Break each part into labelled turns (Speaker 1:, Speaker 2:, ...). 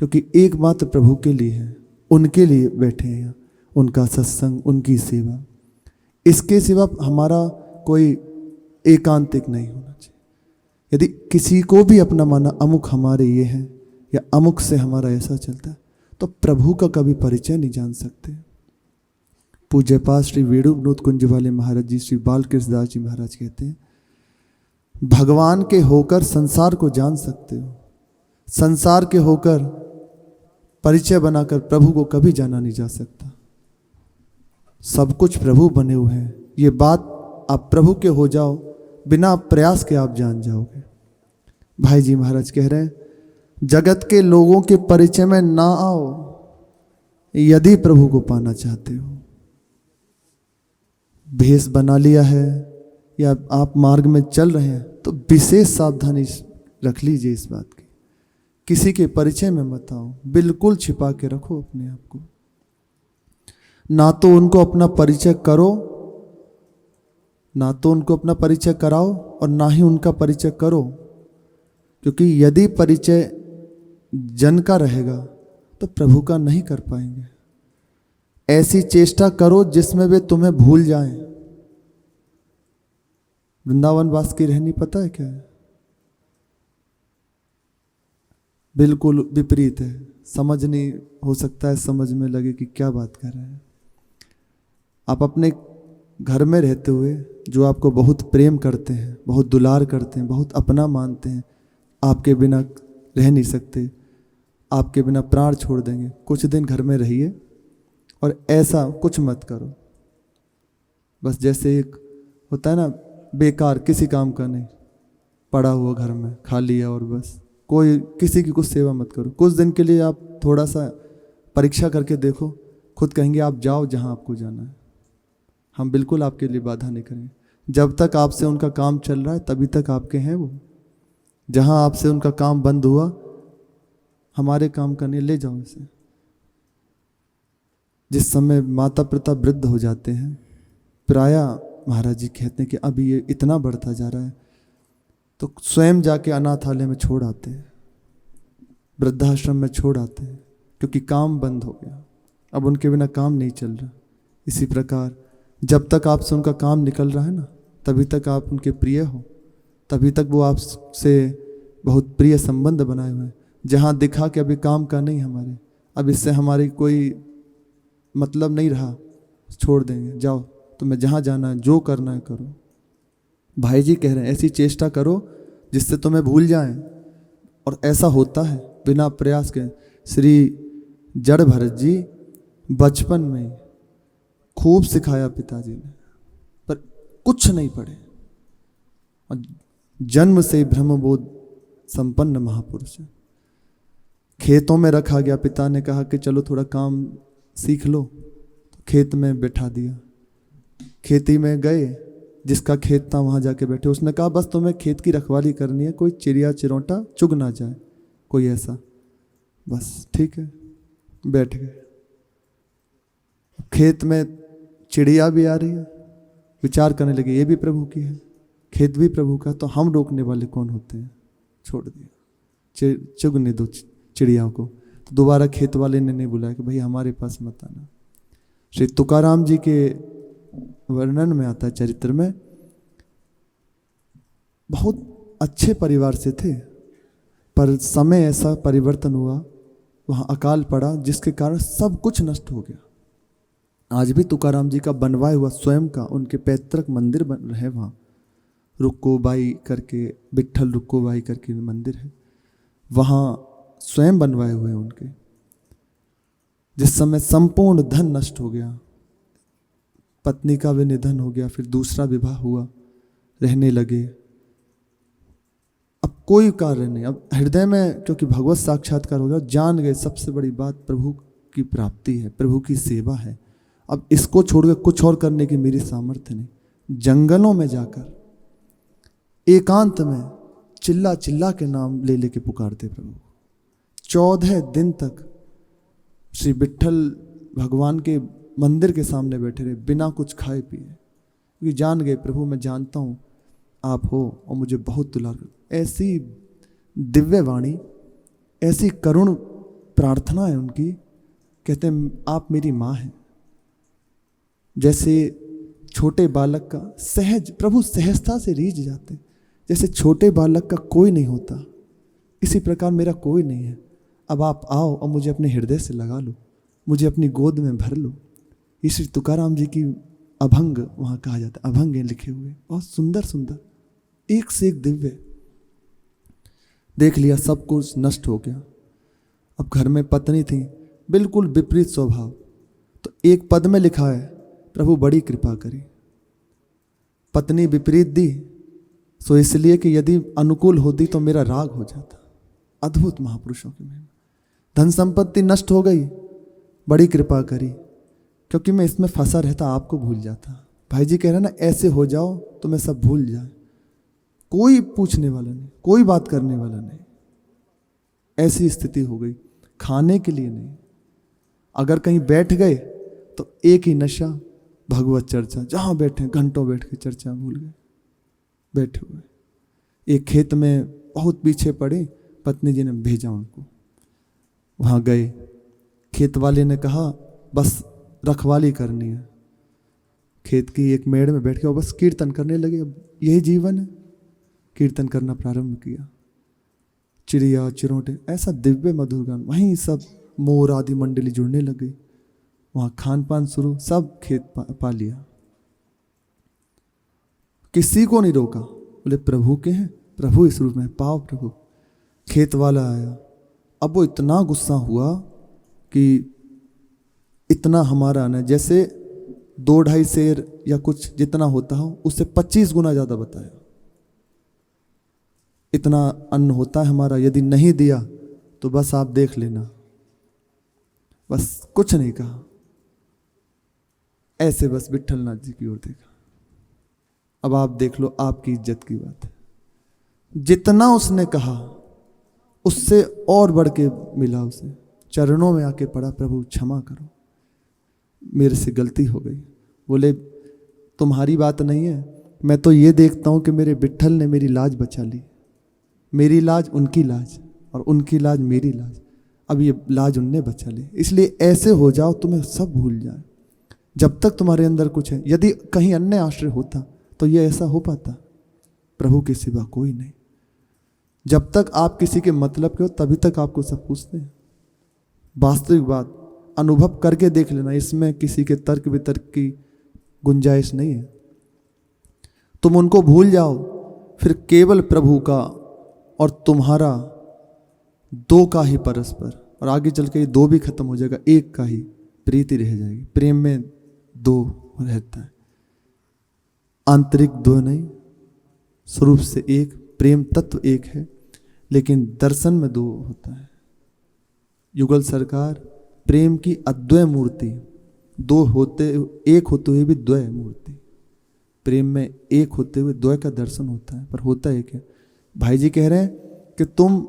Speaker 1: क्योंकि एकमात्र प्रभु के लिए है, उनके लिए बैठे हैं, उनका सत्संग, उनकी सेवा। इसके सिवा हमारा कोई एकांतिक नहीं होना चाहिए। यदि किसी को भी अपना माना अमुक हमारे ये है या अमुक से हमारा ऐसा चलता है, तो प्रभु का कभी परिचय नहीं जान सकते। पूज्य पास श्री वेणु विनोद कुंज वाले महाराज जी, श्री बाल कृष्णदास जी महाराज कहते हैं, भगवान के होकर संसार को जान सकते हो, संसार के होकर परिचय बनाकर प्रभु को कभी जाना नहीं जा सकता। सब कुछ प्रभु बने हुए हैं, ये बात आप प्रभु के हो जाओ, बिना प्रयास के आप जान जाओगे। भाई जी महाराज कह रहे हैं, जगत के लोगों के परिचय में ना आओ यदि प्रभु को पाना चाहते हो। भेष बना लिया है या आप मार्ग में चल रहे हैं तो विशेष सावधानी रख लीजिए इस बात की, किसी के परिचय में मत आओ, बिल्कुल छिपा के रखो अपने आप को। ना तो उनको अपना परिचय करो, ना तो उनको अपना परिचय कराओ और ना ही उनका परिचय करो, क्योंकि यदि परिचय जन का रहेगा तो प्रभु का नहीं कर पाएंगे। ऐसी चेष्टा करो जिसमें वे तुम्हें भूल जाएं। वृंदावन वास की रहनी पता है क्या है? बिल्कुल विपरीत है। समझ नहीं, हो सकता है समझ में लगे कि क्या बात कर रहे हैं। आप अपने घर में रहते हुए जो आपको बहुत प्रेम करते हैं, बहुत दुलार करते हैं, बहुत अपना मानते हैं, आपके बिना रह नहीं सकते, आपके बिना प्राण छोड़ देंगे, कुछ दिन घर में रहिए और ऐसा कुछ मत करो। बस जैसे एक होता है ना, बेकार किसी काम का नहीं, पड़ा हुआ घर में खाली है और बस कोई किसी की कुछ सेवा मत करो। कुछ दिन के लिए आप थोड़ा सा परीक्षा करके देखो, खुद कहेंगे आप जाओ जहां आपको जाना है, हम बिल्कुल आपके लिए बाधा नहीं करेंगे। जब तक आपसे उनका काम चल रहा है तभी तक आपके हैं वो। जहां आपसे उनका काम बंद हुआ, हमारे काम करने ले जाओ इसे। जिस समय माता पिता वृद्ध हो जाते हैं, प्रायः महाराज जी कहते हैं कि अभी ये इतना बढ़ता जा रहा है, तो स्वयं जाके अनाथालय में छोड़ आते हैं, वृद्धाश्रम में छोड़ आते हैं, क्योंकि काम बंद हो गया, अब उनके बिना काम नहीं चल रहा। इसी प्रकार जब तक आपसे उनका काम निकल रहा है ना, तभी तक आप उनके प्रिय हो, तभी तक वो आपसे बहुत प्रिय संबंध बनाए हुए हैं। जहाँ दिखा कि अभी काम का नहीं हमारे, अब इससे हमारी कोई मतलब नहीं रहा, छोड़ देंगे, जाओ तुम्हें जहाँ जाना है, जो करना है करो। भाई जी कह रहे हैं ऐसी चेष्टा करो जिससे तुम्हें भूल जाएं, और ऐसा होता है बिना प्रयास के। श्री जड़ भरत जी बचपन में खूब सिखाया पिताजी ने, पर कुछ नहीं पढ़े, और जन्म से ब्रह्मबोध संपन्न महापुरुष है। खेतों में रखा गया, पिता ने कहा कि चलो थोड़ा काम सीख लो, तो खेत में बैठा दिया। खेती में गए, जिसका खेत था वहां जाके बैठे। उसने कहा बस तुम्हें खेत की रखवाली करनी है, कोई चिड़िया चिरौंटा चुग ना जाए, कोई ऐसा, बस ठीक है। बैठ गए, खेत में चिड़िया भी आ रही है, विचार करने लगे ये भी प्रभु की है, खेत भी प्रभु का, तो हम रोकने वाले कौन होते हैं। छोड़ दिया, चुगने दो चिड़ियाओं को। तो दोबारा खेत वाले ने नहीं बुलाया कि भाई हमारे पास मत आना। श्री तुकाराम जी के वर्णन में आता है, चरित्र में, बहुत अच्छे परिवार से थे, पर समय ऐसा परिवर्तन हुआ, वहाँ अकाल पड़ा, जिसके कारण सब कुछ नष्ट हो गया। आज भी तुकाराम जी का बनवाया हुआ स्वयं का उनके पैतृक मंदिर बन रहे, वहाँ रुक्कोबाई करके, विट्ठल रुक्कोबाई करके मंदिर है, वहाँ स्वयं बनवाए हुए हैं उनके। जिस समय संपूर्ण धन नष्ट हो गया, पत्नी का भी निधन हो गया, फिर दूसरा विवाह हुआ, रहने लगे, अब कोई कार्य नहीं, अब हृदय में क्योंकि भगवत साक्षात्कार हो गया, जान गए सबसे बड़ी बात प्रभु की प्राप्ति है, प्रभु की सेवा है। अब इसको छोड़कर कुछ और करने की मेरी सामर्थ्य नहीं। जंगलों में जाकर एकांत में चिल्ला चिल्ला के नाम ले लेके पुकारते प्रभु। 14 दिन तक श्री विट्ठल भगवान के मंदिर के सामने बैठे रहे, बिना कुछ खाए पिए, क्योंकि जान गए प्रभु मैं जानता हूँ आप हो और मुझे बहुत दुलार कर। ऐसी दिव्य वाणी, ऐसी करुण प्रार्थना है उनकी, कहते हैं आप मेरी माँ हैं। जैसे छोटे बालक का सहज, प्रभु सहजता से रीझ जाते हैं। जैसे छोटे बालक का कोई नहीं होता, इसी प्रकार मेरा कोई नहीं है। अब आप आओ और मुझे अपने हृदय से लगा लो, मुझे अपनी गोद में भर लो। ये श्री तुकाराम जी की अभंग वहाँ कहा जाता है, अभंग हैं लिखे हुए, बहुत सुंदर सुंदर, एक से एक दिव्य। देख लिया सब कुछ नष्ट हो गया। अब घर में पत्नी थी, बिल्कुल विपरीत स्वभाव, तो एक पद में लिखा है प्रभु बड़ी कृपा करी। पत्नी विपरीत दी, सो इसलिए कि यदि अनुकूल होती तो मेरा राग हो जाता। अद्भुत महापुरुषों की महिमा। धन संपत्ति नष्ट हो गई, बड़ी कृपा करी, क्योंकि मैं इसमें फंसा रहता, आपको भूल जाता। भाई जी कह रहे ना ऐसे हो जाओ तो मैं सब भूल जाए, कोई पूछने वाला नहीं, कोई बात करने वाला नहीं। ऐसी स्थिति हो गई, खाने के लिए नहीं। अगर कहीं बैठ गए तो एक ही नशा, भगवत चर्चा, जहां बैठे घंटों बैठ के चर्चा भूल गए, बैठे हुए। एक खेत में बहुत पीछे पड़े, पत्नी जी ने भेजा उनको, वहां गए। खेत वाले ने कहा बस रखवाली करनी है। खेत की एक मेड़ में बैठ के वो बस कीर्तन करने लगे। अब यही जीवन है, कीर्तन करना प्रारंभ किया। चिड़िया चिरोटे, ऐसा दिव्य मधुर गान, वहीं सब मोर आदि मंडली जुड़ने लगे। वहाँ खान पान शुरू, सब खेत पा लिया, किसी को नहीं रोका। बोले प्रभु के हैं, प्रभु इस रूप में पाओ प्रभु। खेत वाला आया, अब वो इतना गुस्सा हुआ कि इतना हमारा न, जैसे 2-2.5 सेर या कुछ जितना होता हो उससे 25 गुना ज़्यादा बताया। इतना अन्न होता है हमारा, यदि नहीं दिया तो बस आप देख लेना। बस कुछ नहीं कहा, ऐसे बस विट्ठलनाथ जी की ओर देखा। अब आप देख लो, आपकी इज्जत की बात है। जितना उसने कहा उससे और बढ़ के मिला उसे। चरणों में आके पड़ा, प्रभु क्षमा करो, मेरे से गलती हो गई। बोले तुम्हारी बात नहीं है, मैं तो ये देखता हूं कि मेरे विट्ठल ने मेरी लाज बचा ली। मेरी लाज उनकी लाज और उनकी लाज मेरी लाज, अब ये लाज उनने बचा ली। इसलिए ऐसे हो जाओ तुम्हें सब भूल जाए। जब तक तुम्हारे अंदर कुछ है, यदि कहीं अन्य आश्रय होता तो ये ऐसा हो पाता? प्रभु के सिवा कोई नहीं। जब तक आप किसी के मतलब के हो तभी तक आपको सब पूछते हैं। वास्तविक बात अनुभव करके देख लेना, इसमें किसी के तर्क वितर्क की गुंजाइश नहीं है। तुम उनको भूल जाओ, फिर केवल प्रभु का और तुम्हारा दो का ही परस्पर, और आगे चल के ये दो भी खत्म हो जाएगा, एक का ही प्रीति रह जाएगी। प्रेम में दो रहता है, आंतरिक दो नहीं, स्वरूप से एक, प्रेम तत्व एक है, लेकिन दर्शन में दो होता है। युगल सरकार प्रेम की अद्वय मूर्ति, दो होते एक होते हुए भी द्वय मूर्ति। प्रेम में एक होते हुए द्वय का दर्शन होता है, पर होता एक है। भाई जी कह रहे हैं कि तुम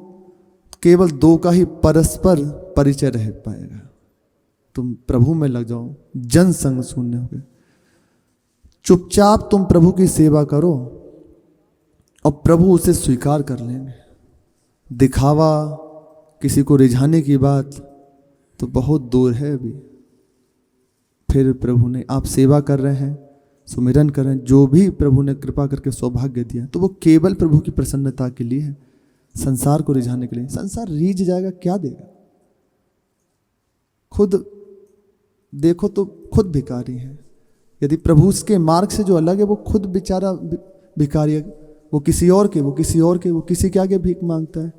Speaker 1: केवल दो का ही परस्पर परिचय रह पाएगा। तुम प्रभु में लग जाओ, जन संग शून्य हो गए। चुपचाप तुम प्रभु की सेवा करो और प्रभु उसे स्वीकार कर लेंगे। दिखावा, किसी को रिझाने की बात तो बहुत दूर है अभी। फिर प्रभु ने, आप सेवा कर रहे हैं, सुमिरन कर रहे हैं, जो भी प्रभु ने कृपा करके सौभाग्य दिया तो वो केवल प्रभु की प्रसन्नता के लिए है, संसार को रिझाने के लिए। संसार रीझ जाएगा, क्या देगा? खुद देखो तो खुद भिखारी है। यदि प्रभु उसके मार्ग से जो अलग है, वो खुद बेचारा भिखारी है। वो किसी और के, वो किसी और के, वो किसी के आगे भीख मांगता है,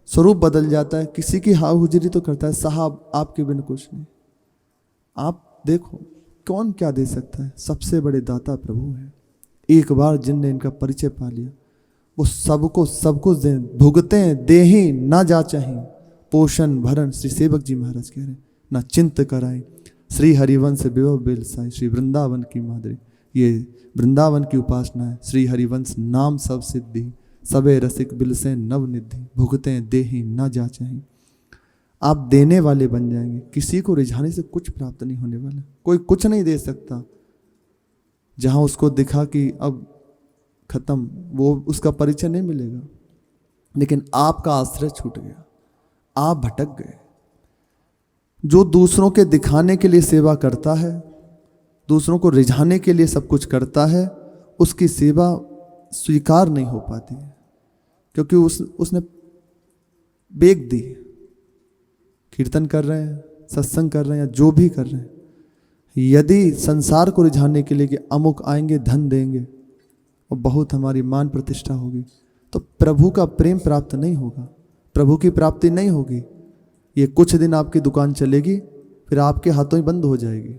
Speaker 1: स्वरूप बदल जाता है, किसी की हाव हुजरी तो करता है, साहब आपके बिन कुछ नहीं। आप देखो कौन क्या दे सकता है? सबसे बड़े दाता प्रभु है। एक बार जिनने इनका परिचय पा लिया वो सबको सब कुछ दे, भुगते दे ही ना जा चाहे, पोषण भरण। श्री सेवक जी महाराज कह रहे, ना चिंत कराए, श्री हरिवंश विभव बिल साई, श्री वृंदावन की मादरी। ये वृंदावन की उपासना है। श्री हरिवंश नाम सब सिद्धि, सबे रसिक बिल से नव निधि, भुगते दे ही ना जा चाहे। आप देने वाले बन जाएंगे, किसी को रिझाने से कुछ प्राप्त नहीं होने वाला। कोई कुछ नहीं दे सकता। जहां उसको दिखा कि अब खत्म, वो उसका परिचय नहीं मिलेगा। लेकिन आपका आश्रय छूट गया, आप भटक गए, जो दूसरों के दिखाने के लिए सेवा करता है, दूसरों को रिझाने के लिए सब कुछ करता है, उसकी सेवा स्वीकार नहीं हो पाती है, क्योंकि उसने बेच दी। कीर्तन कर रहे हैं, सत्संग कर रहे हैं, या जो भी कर रहे हैं, यदि संसार को रिझाने के लिए कि अमुक आएंगे धन देंगे और बहुत हमारी मान प्रतिष्ठा होगी, तो प्रभु का प्रेम प्राप्त नहीं होगा, प्रभु की प्राप्ति नहीं होगी। ये कुछ दिन आपकी दुकान चलेगी, फिर आपके हाथों ही बंद हो जाएगी।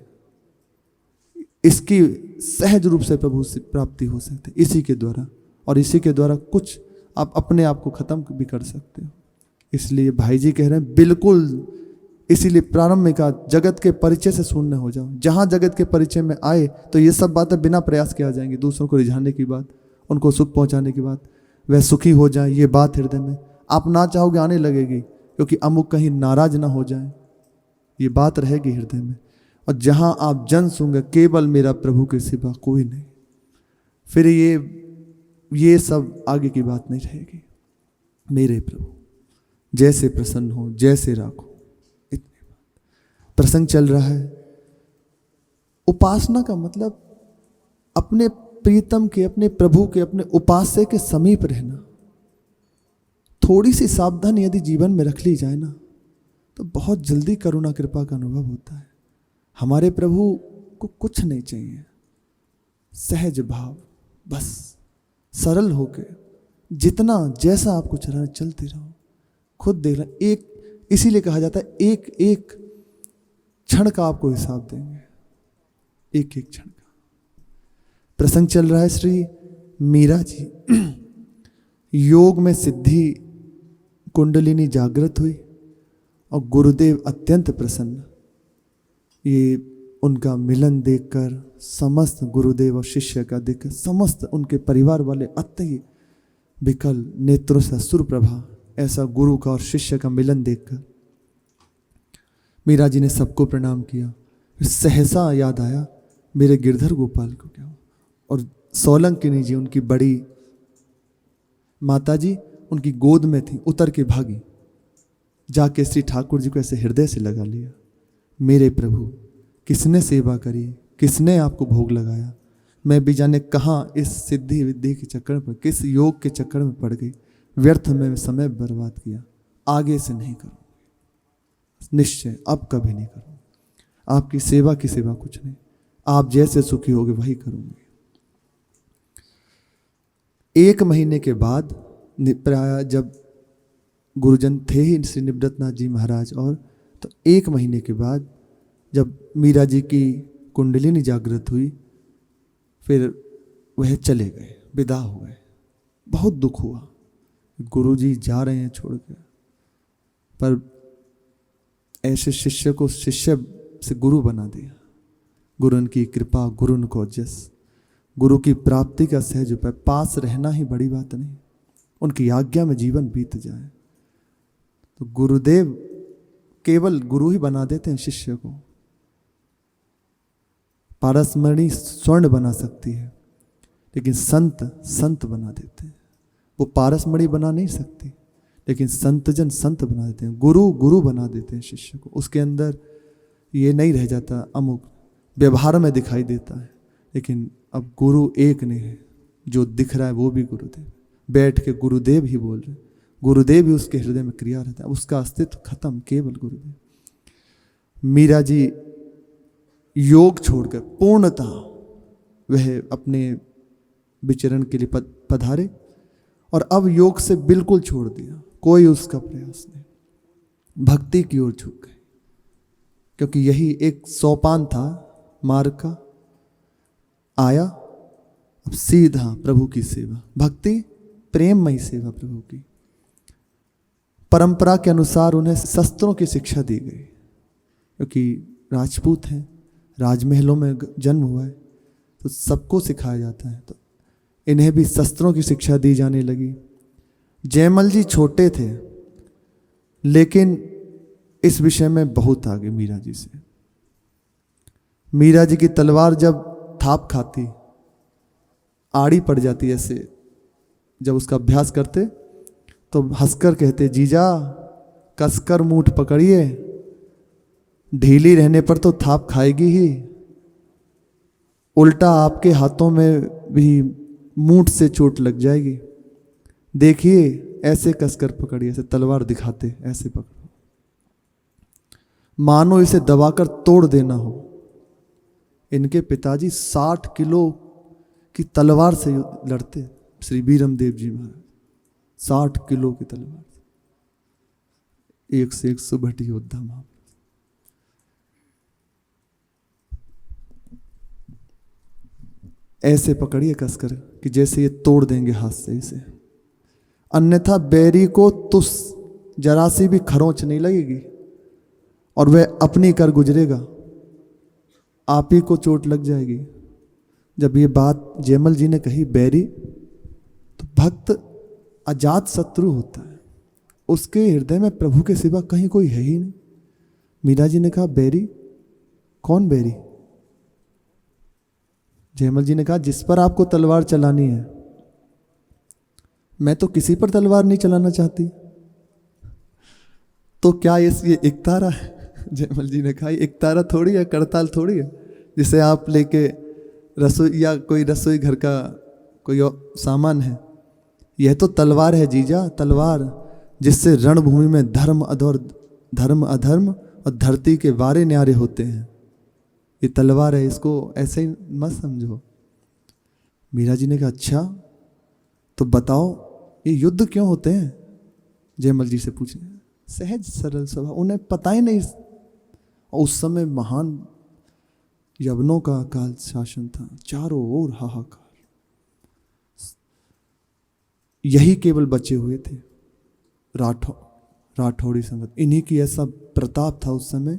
Speaker 1: इसकी सहज रूप से प्रभु से प्राप्ति हो सकती है, इसी के द्वारा, और इसी के द्वारा कुछ आप अपने आप को खत्म भी कर सकते हो। इसलिए भाई जी कह रहे हैं बिल्कुल, इसीलिए प्रारंभ में कहा जगत के परिचय से शून्य हो जाओ। जहां जगत के परिचय में आए तो ये सब बातें बिना प्रयास के आ जाएंगी। दूसरों को रिझाने की बात, उनको सुख पहुंचाने की बात, वह सुखी हो जाए, ये बात हृदय में आप ना चाहोगे आने लगेगी, क्योंकि अमुक कहीं नाराज ना हो जाए, ये बात रहेगी हृदय में। और जहां आप जन सुनगे केवल मेरा प्रभु के सिवा कोई नहीं, फिर ये सब आगे की बात नहीं रहेगी। मेरे प्रभु जैसे प्रसन्न हो, जैसे राखो, इतनी बात। प्रसंग चल रहा है। उपासना का मतलब अपने प्रीतम के, अपने प्रभु के, अपने उपास्य के समीप रहना। थोड़ी सी सावधानी यदि जीवन में रख ली जाए ना, तो बहुत जल्दी करुणा कृपा का अनुभव होता है। हमारे प्रभु को कुछ नहीं चाहिए, सहज भाव, बस सरल होके जितना जैसा आपको चलाना चलते रहो। खुद देख लें, एक इसीलिए कहा जाता है एक एक क्षण का आपको हिसाब देंगे, एक एक क्षण का। प्रसंग चल रहा है श्री मीरा जी योग में सिद्धि कुंडलिनी जागृत हुई और गुरुदेव अत्यंत प्रसन्न। ये उनका मिलन देखकर, समस्त गुरुदेव और शिष्य का देखकर, समस्त उनके परिवार वाले अति विकल नेत्रों से अश्रु प्रभा, ऐसा गुरु का और शिष्य का मिलन देखकर मीरा जी ने सबको प्रणाम किया। फिर सहसा याद आया मेरे गिरधर गोपाल को क्या हुआ। और सोलंकिनी जी उनकी बड़ी माता जी उनकी गोद में थी, उतर के भागी, जाके श्री ठाकुर जी को ऐसे हृदय से लगा लिया। मेरे प्रभु किसने सेवा करी, किसने आपको भोग लगाया, मैं भी जाने कहाँ इस सिद्धि विद्धि के चक्कर पर, किस योग के चक्कर में पड़ गई, व्यर्थ में समय बर्बाद किया। आगे से नहीं करूँगी, निश्चय अब कभी नहीं करूँगी। आपकी सेवा की सिवा कुछ नहीं, आप जैसे सुखी होगे वही करूँगी। 1 महीने के बाद प्राय जब गुरुजन थे ही श्री निवृत्तनाथ जी महाराज, और तो 1 महीने के बाद जब मीरा जी की कुंडलिनी जागृत हुई, फिर वह चले गए, विदा हो गए। बहुत दुख हुआ, गुरु जी जा रहे हैं छोड़ के, पर ऐसे शिष्य को शिष्य से गुरु बना दिया। गुरु की कृपा, गुरु को जस, गुरु की प्राप्ति का सहज उपाय, पास रहना ही बड़ी बात नहीं, उनकी आज्ञा में जीवन बीत जाए। तो गुरुदेव केवल गुरु ही बना देते हैं शिष्य को। पारसमणि स्वर्ण बना सकती है, लेकिन संत संत बना देते हैं। वो पारसमणि बना नहीं सकती, लेकिन संतजन संत बना देते हैं। गुरु गुरु बना देते हैं शिष्य को। उसके अंदर ये नहीं रह जाता, अमुक व्यवहार में दिखाई देता है, लेकिन अब गुरु एक नहीं है, जो दिख रहा है वो भी गुरुदेव। बैठ के गुरुदेव ही बोल रहे, गुरुदेव ही उसके हृदय में क्रिया रहता है, उसका अस्तित्व खत्म, केवल गुरुदेव। मीरा जी योग छोड़कर पूर्णतः वह अपने विचरण के लिए पधारे, और अब योग से बिल्कुल छोड़ दिया, कोई उसका प्रयास नहीं, भक्ति की ओर झुक गए, क्योंकि यही एक सोपान था मार्ग का। आया अब सीधा प्रभु की सेवा, भक्ति प्रेममयी सेवा प्रभु की। परंपरा के अनुसार उन्हें शस्त्रों की शिक्षा दी गई, क्योंकि राजपूत हैं, राजमहलों में जन्म हुआ है, तो सबको सिखाया जाता है, तो इन्हें भी शस्त्रों की शिक्षा दी जाने लगी। जयमल जी छोटे थे, लेकिन इस विषय में बहुत आगे मीरा जी से। मीरा जी की तलवार जब थाप खाती, आड़ी पड़ जाती, ऐसे जब उसका अभ्यास करते तो हंसकर कहते, जीजा कसकर मूठ पकड़िए, ढीली रहने पर तो थाप खाएगी ही, उल्टा आपके हाथों में भी मूठ से चोट लग जाएगी। देखिए, ऐसे कसकर पकड़िए, ऐसे तलवार दिखाते, ऐसे पकड़ो, मानो इसे दबाकर तोड़ देना हो। इनके पिताजी 60 किलो की तलवार से लड़ते, श्री बीरमदेव जी महाराज 60 किलो की तलवार, एक से एक सुभटी योद्धा महाराज। ऐसे पकड़िए कसकर कि जैसे ये तोड़ देंगे हाथ से इसे, अन्यथा बैरी को तुस जरा सी भी खरोंच नहीं लगेगी और वह अपनी कर गुजरेगा, आप ही को चोट लग जाएगी। जब ये बात जयमल जी ने कही बैरी, तो भक्त अजात शत्रु होता है, उसके हृदय में प्रभु के सिवा कहीं कोई है ही नहीं। मीरा जी ने कहा बैरी? कौन बैरी? जयमल जी ने कहा जिस पर आपको तलवार चलानी है। मैं तो किसी पर तलवार नहीं चलाना चाहती। तो क्या ये एकतारा है? जयमल जी ने कहा एकतारा थोड़ी है, करताल थोड़ी है जिसे आप लेके रसोई या कोई रसोई घर का कोई सामान है। यह तो तलवार है जीजा, तलवार जिससे रणभूमि में धर्म अधर्म और धरती के वारे न्यारे होते हैं। ये तलवार है, इसको ऐसे ही मत समझो। मीरा जी ने कहा अच्छा, तो बताओ ये युद्ध क्यों होते हैं? जयमल जी से पूछे। सहज सरल स्वभाव, उन्हें पता ही नहीं। उस समय महान यवनों का अकाल शासन था, चारों ओर हाहाकार, यही केवल बचे हुए थे राठौड़ी संगत। इन्हीं की ऐसा प्रताप था उस समय,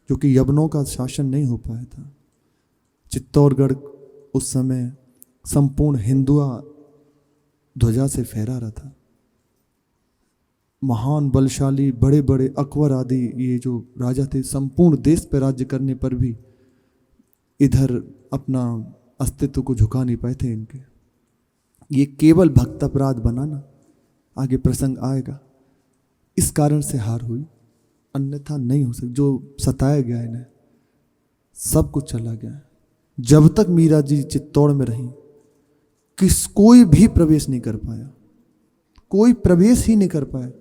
Speaker 1: जो कि यवनों का शासन नहीं हो पाया था। चित्तौड़गढ़ उस समय संपूर्ण हिंदुआ ध्वजा से फहरा रहा था। महान बलशाली बड़े बड़े अकबर आदि ये जो राजा थे, संपूर्ण देश पर राज्य करने पर भी इधर अपना अस्तित्व को झुका नहीं पाए थे इनके। ये केवल भक्त अपराध बनाना, आगे प्रसंग आएगा, इस कारण से हार हुई, अन्यथा नहीं हो सकती। जो सताया गया इन्हें, सब कुछ चला गया। जब तक मीरा जी चित्तौड़ में रही, कोई भी प्रवेश नहीं कर पाया, कोई प्रवेश ही नहीं कर पाया,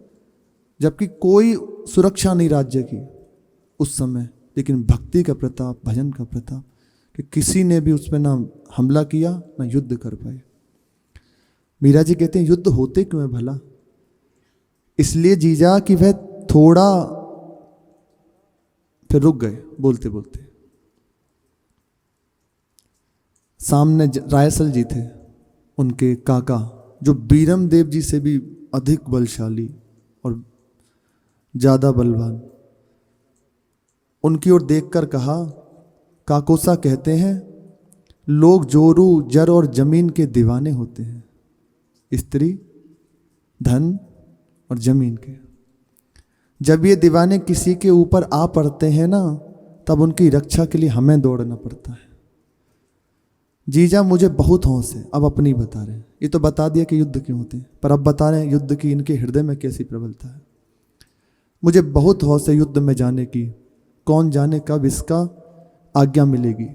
Speaker 1: जबकि कोई सुरक्षा नहीं राज्य की उस समय। लेकिन भक्ति का प्रताप, भजन का प्रताप, कि किसी ने भी उस पर ना हमला किया ना युद्ध कर पाए। मीरा जी कहते हैं युद्ध होते क्यों है भला? इसलिए जीजा कि वह थोड़ा, फिर रुक गए बोलते बोलते। सामने रायसल जी थे, उनके काका, जो बीरमदेव जी से भी अधिक बलशाली और ज्यादा बलवान। उनकी ओर देखकर कहा, काकोसा कहते हैं लोग जोरू जर और जमीन के दीवाने होते हैं, स्त्री धन और जमीन के। जब ये दीवाने किसी के ऊपर आ पड़ते हैं ना, तब उनकी रक्षा के लिए हमें दौड़ना पड़ता है। जीजा मुझे बहुत हौस है, अब अपनी बता रहे हैं। ये तो बता दिया कि युद्ध क्यों होते हैं, पर अब बता रहे हैं युद्ध की इनके हृदय में कैसी प्रबलता है। मुझे बहुत हौस है युद्ध में जाने की, कौन जाने कब इसका आज्ञा मिलेगी।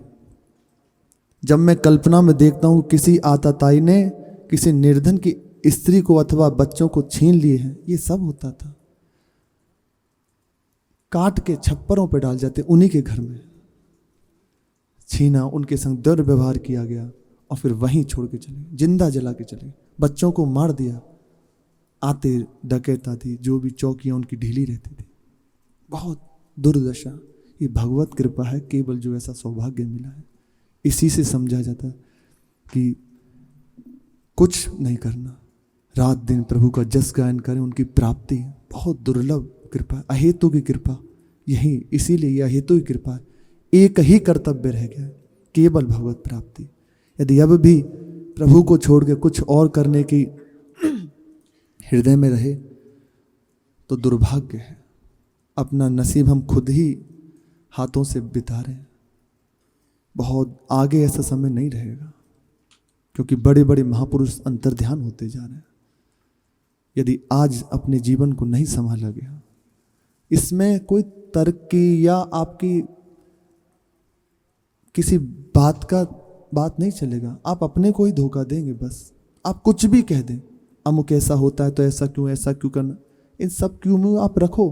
Speaker 1: जब मैं कल्पना में देखता हूँ किसी आताताई ने किसी निर्धन की स्त्री को अथवा बच्चों को छीन लिए हैं, ये सब होता था। काट के छप्परों पे डाल जाते, उन्हीं के घर में छीना, उनके संग दुर्व्यवहार किया गया और फिर वहीं छोड़ के चले, जिंदा जला के चले, बच्चों को मार दिया। आते डकैत आदि जो भी चौकियां उनकी ढीली रहती थी, बहुत दुर्दशा। ये भगवत कृपा है केवल, जो ऐसा सौभाग्य मिला है। इसी से समझा जाता है कि कुछ नहीं करना, रात दिन प्रभु का जस गायन करें, उनकी प्राप्ति बहुत दुर्लभ कृपा, अहेतु की कृपा। यही इसीलिए यह अहेतु की कृपा है। एक ही कर्तव्य रह गया, केवल भगवत प्राप्ति। यदि अब भी प्रभु को छोड़ के कुछ और करने की हृदय में रहे तो दुर्भाग्य है। अपना नसीब हम खुद ही हाथों से बिता रहे हैं। बहुत आगे ऐसा समय नहीं रहेगा, क्योंकि बड़े बड़े महापुरुष अंतर्ध्यान होते जा रहे हैं। यदि आज अपने जीवन को नहीं संभाला गया इसमें कोई तर्क की या आपकी किसी बात नहीं चलेगा। आप अपने को ही धोखा देंगे। बस आप कुछ भी कह दें, अमुक ऐसा होता है तो ऐसा क्यों करना, इन सब क्यों में आप रखो।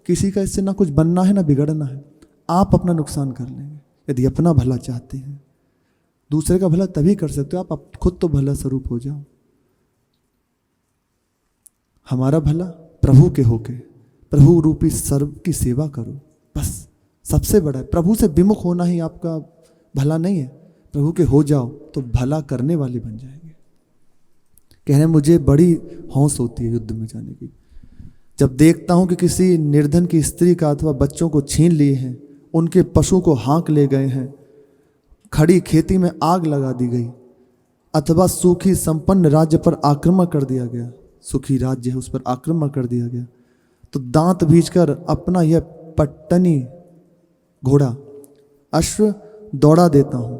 Speaker 1: किसी का इससे ना कुछ बनना है ना बिगड़ना है। आप अपना नुकसान कर लेंगे। यदि अपना भला चाहते हैं, दूसरे का भला तभी कर सकते हो आप खुद तो भला स्वरूप हो जाओ। हमारा भला प्रभु के होके प्रभु रूपी सर्व की सेवा करो, बस सबसे बड़ा है। प्रभु से विमुख होना ही आपका भला नहीं है। प्रभु के हो जाओ तो भला करने वाले बन जाएंगे। कहने मुझे बड़ी हौस होती है युद्ध में जाने की। जब देखता हूं कि किसी निर्धन की स्त्री का अथवा बच्चों को छीन लिए हैं, उनके पशु को हाँक ले गए हैं, खड़ी खेती में आग लगा दी गई, अथवा सूखी संपन्न राज्य पर आक्रमण कर दिया गया, सुखी राज्य है उस पर आक्रमण कर दिया गया, तो दांत भींचकर अपना यह पट्टनी घोड़ा अश्व दौड़ा देता हूं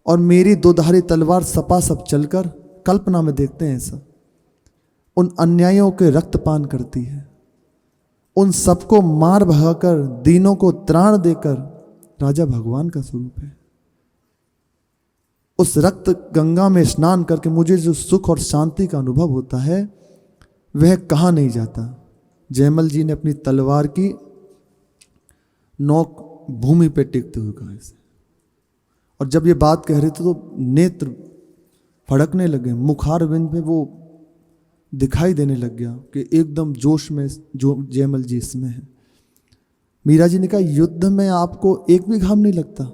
Speaker 1: और मेरी दोधारी तलवार सपासप चलकर, कल्पना में देखते हैं ऐसा, उन अन्यायों के रक्तपान करती है, उन सबको मार भगाकर दीनों को त्राण देकर राजा भगवान का स्वरूप है। उस रक्त गंगा में स्नान करके मुझे जो सुख और शांति का अनुभव होता है वह कहाँ नहीं जाता। जयमल जी ने अपनी तलवार की नोक भूमि पे टिकते हुए कहा इसे, और जब ये बात कह रहे थे तो नेत्र फड़कने लगे, मुखारविंद पे वो दिखाई देने लग गया कि एकदम जोश में जो जयमल जी इसमें है। मीरा जी ने कहा युद्ध में आपको एक भी घाम नहीं लगता?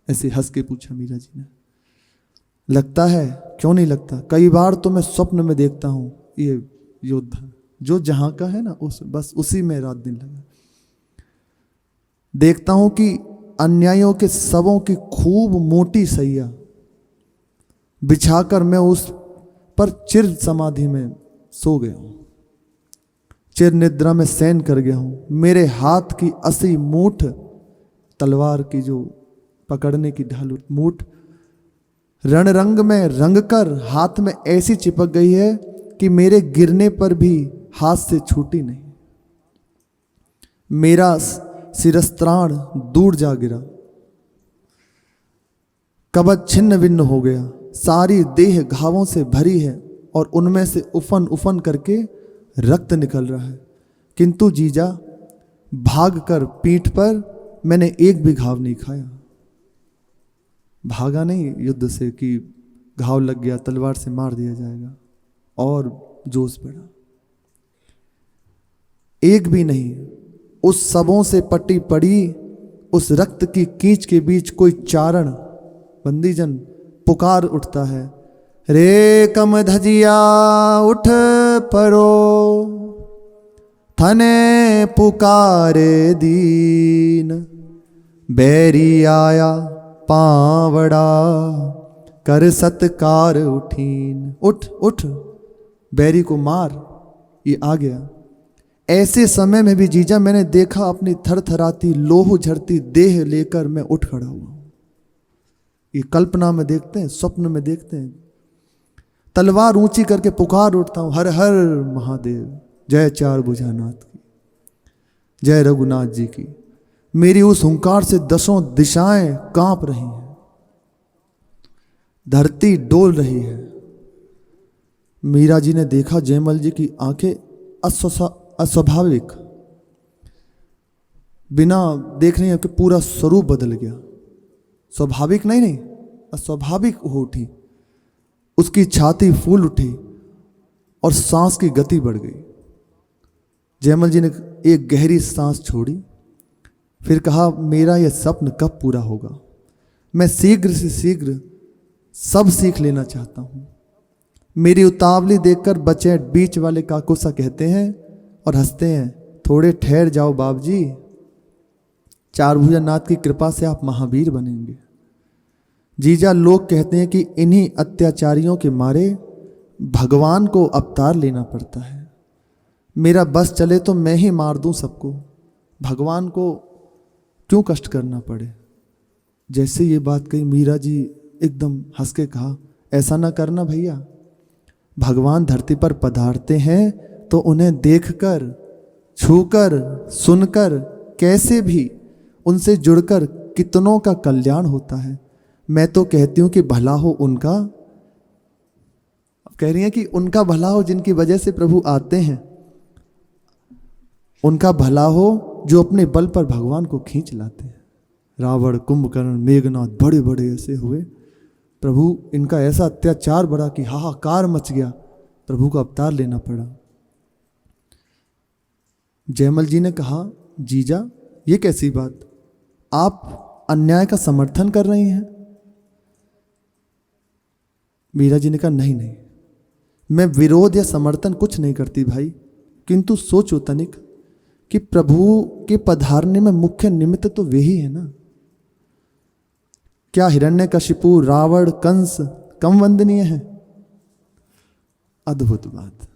Speaker 1: ऐसे हंस के पूछा मीरा जी ने। लगता है, क्यों नहीं लगता, कई बार तो मैं स्वप्न में देखता हूं ये युद्ध जो जहां का है ना, बस उसी में रात दिन लगा। देखता हूं कि अन्यायों के सबों की खूब मोटी सैया बिछाकर मैं उस पर चिर समाधि में सो गया हूं, चिर निद्रा में शयन कर गया हूं। मेरे हाथ की 80 मूठ तलवार की जो पकड़ने की ढाल मूठ रण रंग में रंग कर हाथ में ऐसी चिपक गई है कि मेरे गिरने पर भी हाथ से छूटी नहीं। मेरा शिरस्त्राण दूर जा गिरा, कवच छिन्न भिन्न हो गया, सारी देह घावों से भरी है और उनमें से उफन उफन करके रक्त निकल रहा है। किंतु जीजा भागकर पीठ पर मैंने एक भी घाव नहीं खाया। भागा नहीं युद्ध से कि घाव लग गया तलवार से मार दिया जाएगा, और जोश बढ़ा। एक भी नहीं। उस सबों से पटी पड़ी उस रक्त की कीच के बीच कोई चारण बंदीजन पुकार उठता है, रे कम धजिया उठ परो, थने पुकारे दीन, बैरी आया पावड़ा कर सत्कार उठीन। उठ उठ, बैरी को मार, ये आ गया। ऐसे समय में भी जीजा मैंने देखा अपनी थरथराती लोह झरती देह लेकर मैं उठ खड़ा हुआ हूं। ये कल्पना में देखते हैं, स्वप्न में देखते हैं। तलवार ऊंची करके पुकार उठता हूं, हर हर महादेव, जय चार भुजानाथ की, जय रघुनाथ जी की। मेरी उस हुंकार से 10 दिशाएं कांप रही हैं, धरती डोल रही है। मीरा जी ने देखा जयमल जी की आंखें अस्वाभाविक, बिना देखने के पूरा स्वरूप बदल गया। स्वाभाविक नहीं, अस्वाभाविक हो उठी। उसकी छाती फूल उठी और सांस की गति बढ़ गई। जयमल जी ने एक गहरी सांस छोड़ी, फिर कहा, मेरा यह स्वप्न कब पूरा होगा? मैं शीघ्र से शीघ्र सब सीख लेना चाहता हूं। मेरी उतावली देखकर बच्चे बीच वाले काकू सा कहते हैं और हंसते हैं, थोड़े ठहर जाओ बाप जी, चारभुजानाथ की कृपा से आप महावीर बनेंगे। जीजा लोग कहते हैं कि इन्हीं अत्याचारियों के मारे भगवान को अवतार लेना पड़ता है। मेरा बस चले तो मैं ही मार दूं सबको, भगवान को क्यों कष्ट करना पड़े। जैसे ये बात कही मीरा जी एकदम हंस के कहा, ऐसा ना करना भैया, भगवान धरती पर पधारते हैं तो उन्हें देखकर छूकर सुनकर कैसे भी उनसे जुड़कर कितनों का कल्याण होता है। मैं तो कहती हूं कि भला हो उनका, कह रही हैं कि उनका भला हो जिनकी वजह से प्रभु आते हैं, उनका भला हो जो अपने बल पर भगवान को खींच लाते हैं। रावण, कुंभकर्ण, मेघनाथ बड़े बड़े ऐसे हुए, प्रभु इनका ऐसा अत्याचार बढ़ा कि हाहाकार मच गया, प्रभु को अवतार लेना पड़ा। जयमल जी ने कहा, जीजा ये कैसी बात, आप अन्याय का समर्थन कर रही हैं? मीरा जी ने कहा, नहीं नहीं, मैं विरोध या समर्थन कुछ नहीं करती भाई, किंतु सोचो तनिक कि प्रभु के पधारने में मुख्य निमित्त तो वे ही है ना। क्या हिरण्यकशिपु, रावण, कंस कम वंदनीय है? अद्भुत बात।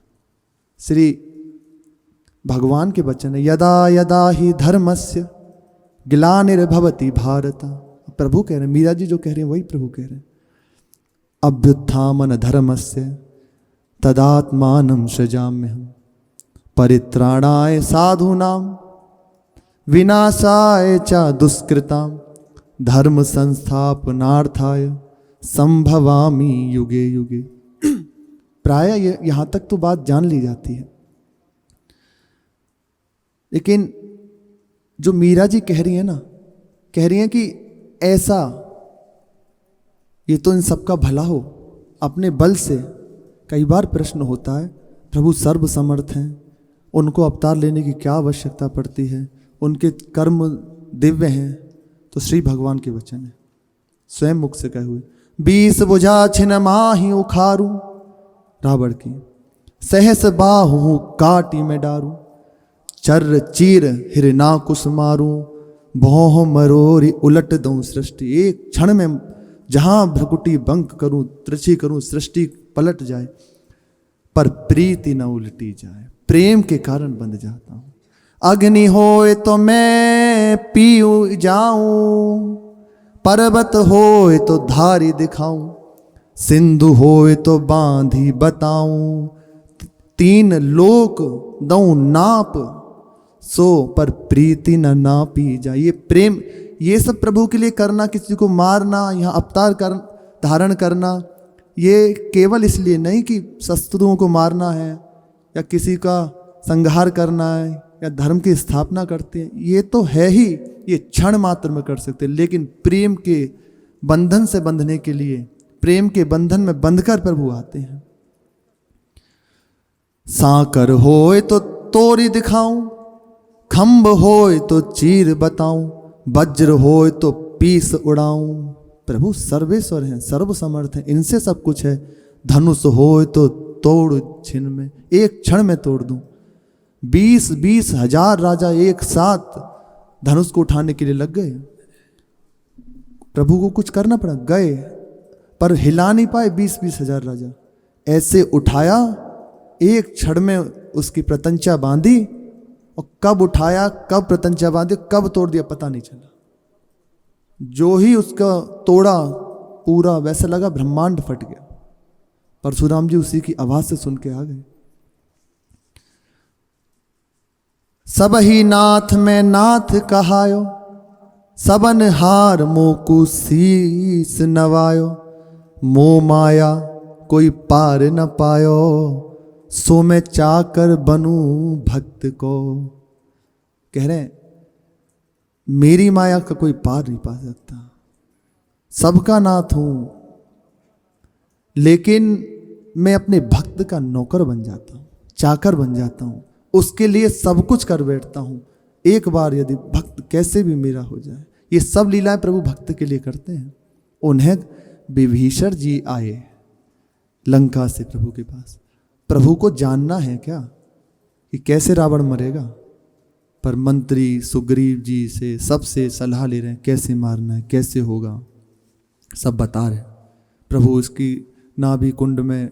Speaker 1: श्री भगवान के वचन है, यदा यदा ही धर्मस्य ग्लानिर्भवति भारत। प्रभु कह रहे हैं, मीरा जी जो कह रहे हैं वही प्रभु कह रहे हैं। अभ्युत्थान धर्मस्य तदात्मानं सृजाम्यहम् परित्राणाय साधूनां विनाशाय च दुष्कृतां धर्म संस्थापनार्थाय संभवामि युगे युगे। प्राय यहां तक तो बात जान ली जाती है, लेकिन जो मीरा जी कह रही है ना, कह रही हैं कि ऐसा, ये तो इन सबका भला हो अपने बल से। कई बार प्रश्न होता है, प्रभु सर्व समर्थ हैं, उनको अवतार लेने की क्या आवश्यकता पड़ती है, उनके कर्म दिव्य हैं। तो श्री भगवान के वचन है, स्वयं मुख से कहे हुए, 20 बुझा छिन माही उखारू, रावण की सहस बाहु काटी में डारू, चर चीर हिरना कुस मारू, भौह मरोरी उलट दूं सृष्टि। एक क्षण में जहां भ्रकुटी बंक करूं, त्रिछी करूं, सृष्टि पलट जाए, पर प्रीति न उलटी जाए। प्रेम के कारण बंध जाता हूं। अग्नि होए तो मैं पीऊ जाऊं, पर्वत होए तो धारी दिखाऊं, सिंधु होए तो बांधी बताऊं, 3 लोक दऊं नाप, सो पर प्रीति न नापी जाए। ये प्रेम, ये सब प्रभु के लिए करना, किसी को मारना, यहाँ अवतार धारण करना, ये केवल इसलिए नहीं कि शत्रुओं को मारना है या किसी का संहार करना है या धर्म की स्थापना करते हैं, ये तो है ही, ये क्षण मात्र में कर सकते हैं। लेकिन प्रेम के बंधन से बंधने के लिए, प्रेम के बंधन में बंधकर प्रभु आते हैं। साकर होए तो तोरी दिखाऊं, खंभ होए तो चीर बताऊं, वज्र होए तो पीस उड़ाऊं। प्रभु सर्वेश्वर हैं, सर्व समर्थ हैं, इनसे सब कुछ है। धनुष होए तो तोड़ छिन में, एक क्षण में तोड़ दूं। 20-20 हजार राजा एक साथ धनुष को उठाने के लिए लग गए, प्रभु को कुछ करना पड़ा, गए पर हिला नहीं पाए 20-20 हजार राजा। ऐसे उठाया, एक क्षण में उसकी प्रतंचा बांधी, और कब उठाया, कब प्रतंचा बांधी, कब तोड़ दिया पता नहीं चला। जो ही उसका तोड़ा पूरा, वैसे लगा ब्रह्मांड फट गया। परशुराम जी उसी की आवाज से सुन के आ गए। सब ही नाथ में नाथ कहायो, सबन हार मोकु शीस नवायो, मोह माया कोई पार न पायो, सो मैं चाकर बनूं भक्त को। कह रहे हैं, मेरी माया का कोई पार नहीं पा सकता, सबका नाथ हूं, लेकिन मैं अपने भक्त का नौकर बन जाता हूं, चाकर बन जाता हूं, उसके लिए सब कुछ कर बैठता हूं। एक बार यदि भक्त कैसे भी मेरा हो जाए, ये सब लीलाएं प्रभु भक्त के लिए करते हैं। उन्हें विभीषण जी आए लंका से प्रभु के पास, प्रभु को जानना है क्या कि कैसे रावण मरेगा, पर मंत्री सुग्रीव जी से सबसे सलाह ले रहे हैं, कैसे मारना है, कैसे होगा, सब बता रहे। प्रभु इसकी नाभि कुंड में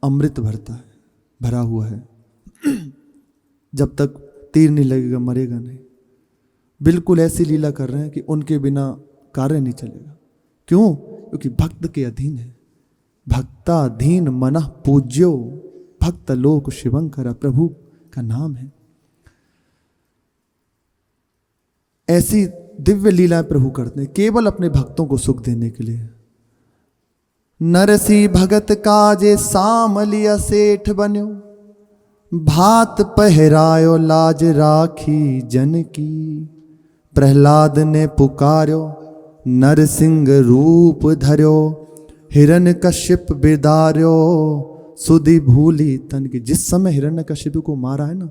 Speaker 1: अमृत भरा हुआ है, जब तक तीर नहीं लगेगा मरेगा नहीं। बिल्कुल ऐसी लीला कर रहे हैं कि उनके बिना कार्य नहीं चलेगा। क्यों? क्योंकि भक्त के अधीन है। भक्ताधीन मनः पूज्यो भक्त लोक शिवंकर, प्रभु का नाम है। ऐसी दिव्य लीलाएं प्रभु करते हैं केवल अपने भक्तों को सुख देने के लिए। नरसी भगत काजे सामलिया सेठ बन्यो, भात पहरायो लाज राखी जन की। प्रहलाद ने पुकार्यो नरसिंह रूप धर्यो, हिरण्य कश्यप बिदार्यो सुधि भूली तन की। जिस समय हिरण्य कश्यप को मारा है ना,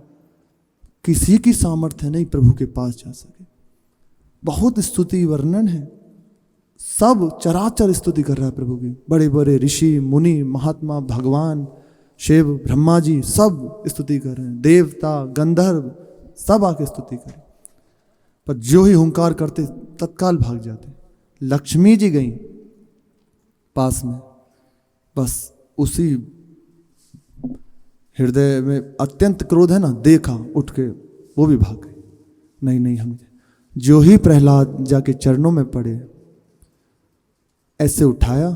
Speaker 1: किसी की सामर्थ्य नहीं प्रभु के पास जा सके। बहुत स्तुति वर्णन है, सब चराचर स्तुति कर रहा है प्रभु की। बड़े बड़े ऋषि मुनि महात्मा भगवान शिव ब्रह्मा जी सब स्तुति कर रहे हैं, देवता गंधर्व सब आके स्तुति कर रहे हैं। पर जो ही हुंकार करते तत्काल भाग जाते। लक्ष्मी जी गई पास में, बस उसी हृदय में अत्यंत क्रोध है ना, देखा उठ के वो भी भाग गई। नहीं नहीं, हम जो ही प्रहलाद जाके चरणों में पड़े, ऐसे उठाया,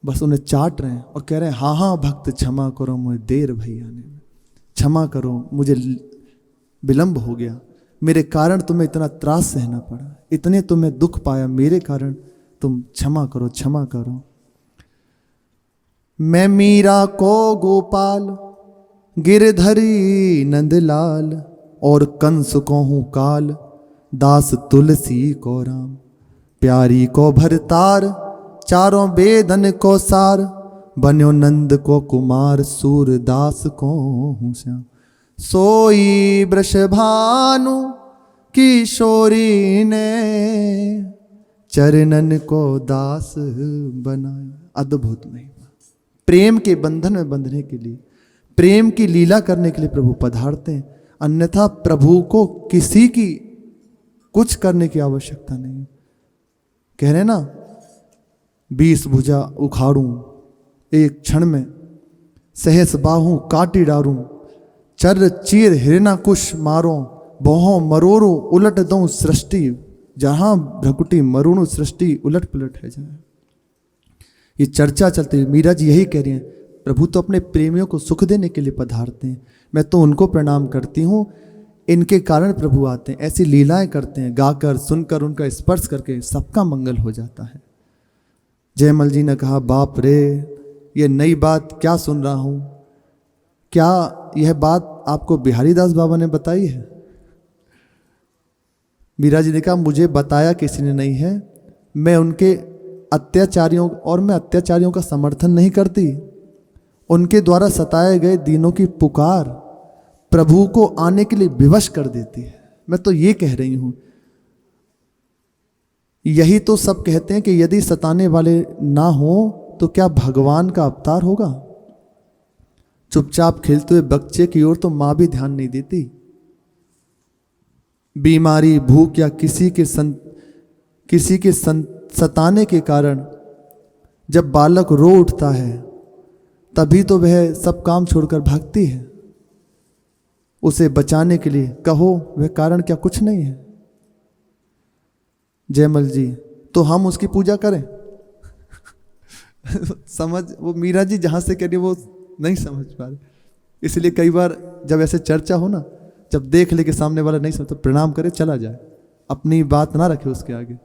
Speaker 1: बस उन्हें चाट रहे हैं और कह रहे हैं हाँ हाँ भक्त क्षमा करो, मुझे देर भई आने में, क्षमा करो, मुझे विलंब हो गया, मेरे कारण तुम्हें इतना त्रास सहना पड़ा, इतने तुम्हें दुख पाया, मेरे कारण तुम क्षमा करो क्षमा करो। मैं मीरा को गोपाल गिरधरी नंदलाल, और कंस को हूँ काल दास तुलसी को राम। प्यारी को भरतार चारों वेदन को सार, बन्यो नंद को कुमार सूरदास को हूँ श्याम। सोई वृषभानु किशोरी ने, चरणन को दास बनाया। अद्भुत महिमा, प्रेम के बंधन में बंधने के लिए, प्रेम की लीला करने के लिए प्रभु पधारते हैं। अन्यथा प्रभु को किसी की कुछ करने की आवश्यकता नहीं। कह रहे ना, 20 भुजा उखाड़ूं एक क्षण में, सहस बाहू काटी डारूं, चर चीर हिरणाकुश मारो, बहु मरोरू उलट दऊं सृष्टि। जहां भ्रकुटी मरुणु सृष्टि उलट पुलट है जाए। ये चर्चा चलती है। मीरा जी यही कह रही हैं, प्रभु तो अपने प्रेमियों को सुख देने के लिए पधारते हैं, मैं तो उनको प्रणाम करती हूँ, इनके कारण प्रभु आते हैं, ऐसी लीलाएं करते हैं, गाकर सुनकर उनका स्पर्श करके सबका मंगल हो जाता है। जयमल जी ने कहा बाप रे, ये नई बात क्या सुन रहा हूँ, क्या यह बात आपको बिहारी दास बाबा ने बताई है? मीरा जी ने कहा मुझे बताया किसी ने नहीं है, मैं उनके अत्याचारियों और मैं अत्याचारियों का समर्थन नहीं करती। उनके द्वारा सताए गए दीनों की पुकार प्रभु को आने के लिए विवश कर देती है। मैं तो ये कह रही हूं, यही तो सब कहते हैं कि यदि सताने वाले ना हो तो क्या भगवान का अवतार होगा? चुपचाप खेलते हुए बच्चे की ओर तो मां भी ध्यान नहीं देती। बीमारी भूख या किसी के सताने के कारण जब बालक रो उठता है तभी तो वह सब काम छोड़कर भागती है। उसे बचाने के लिए कहो वह कारण क्या कुछ नहीं है? जयमल जी, तो हम उसकी पूजा करें? समझ, वो मीरा जी जहां से कह रही वो नहीं समझ पा रहे। इसलिए कई बार जब ऐसे चर्चा हो ना, जब देख ले कि सामने वाला नहीं समझ तो प्रणाम करे चला जाए, अपनी बात ना रखे उसके आगे,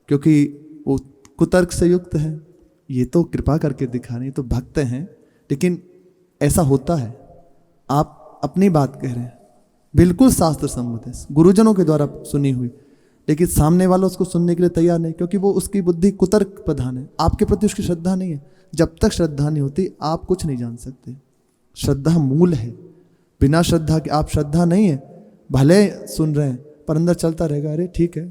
Speaker 1: क्योंकि वो कुतर्क से युक्त है। ये तो कृपा करके दिखा रहे हैं, तो भक्त हैं, लेकिन ऐसा होता है। आप अपनी बात कह रहे हैं, बिल्कुल शास्त्र सम्मत है, गुरुजनों के द्वारा सुनी हुई, लेकिन सामने वाला उसको सुनने के लिए तैयार नहीं, क्योंकि वो उसकी बुद्धि कुतर्क प्रधान है। आपके प्रति उसकी श्रद्धा नहीं है। जब तक श्रद्धा नहीं होती आप कुछ नहीं जान सकते। श्रद्धा मूल है। बिना श्रद्धा के आप, श्रद्धा नहीं है, भले सुन रहे हैं पर अंदर चलता रहेगा, अरे ठीक है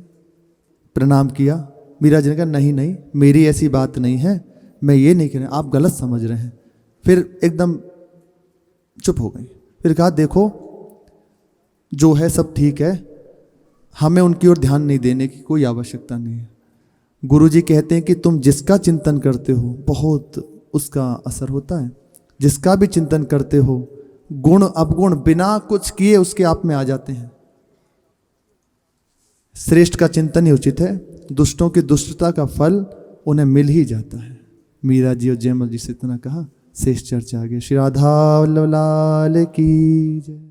Speaker 1: प्रणाम किया। मीरा जी ने कहा नहीं नहीं, मेरी ऐसी बात नहीं है, मैं ये नहीं कह रहा, आप गलत समझ रहे हैं। फिर एकदम चुप हो गई। फिर कहा देखो जो है सब ठीक है, हमें उनकी ओर ध्यान नहीं देने की कोई आवश्यकता नहीं है। गुरुजी कहते हैं कि तुम जिसका चिंतन करते हो बहुत उसका असर होता है। जिसका भी चिंतन करते हो गुण अवगुण बिना कुछ किए उसके आप में आ जाते हैं। श्रेष्ठ का चिंतन ही उचित है, दुष्टों की दुष्टता का फल उन्हें मिल ही जाता है। मीरा जी और जयमल जी से इतना कहा, शेष चर्चा आगे। श्री राधा वल्लभ लाल की जय।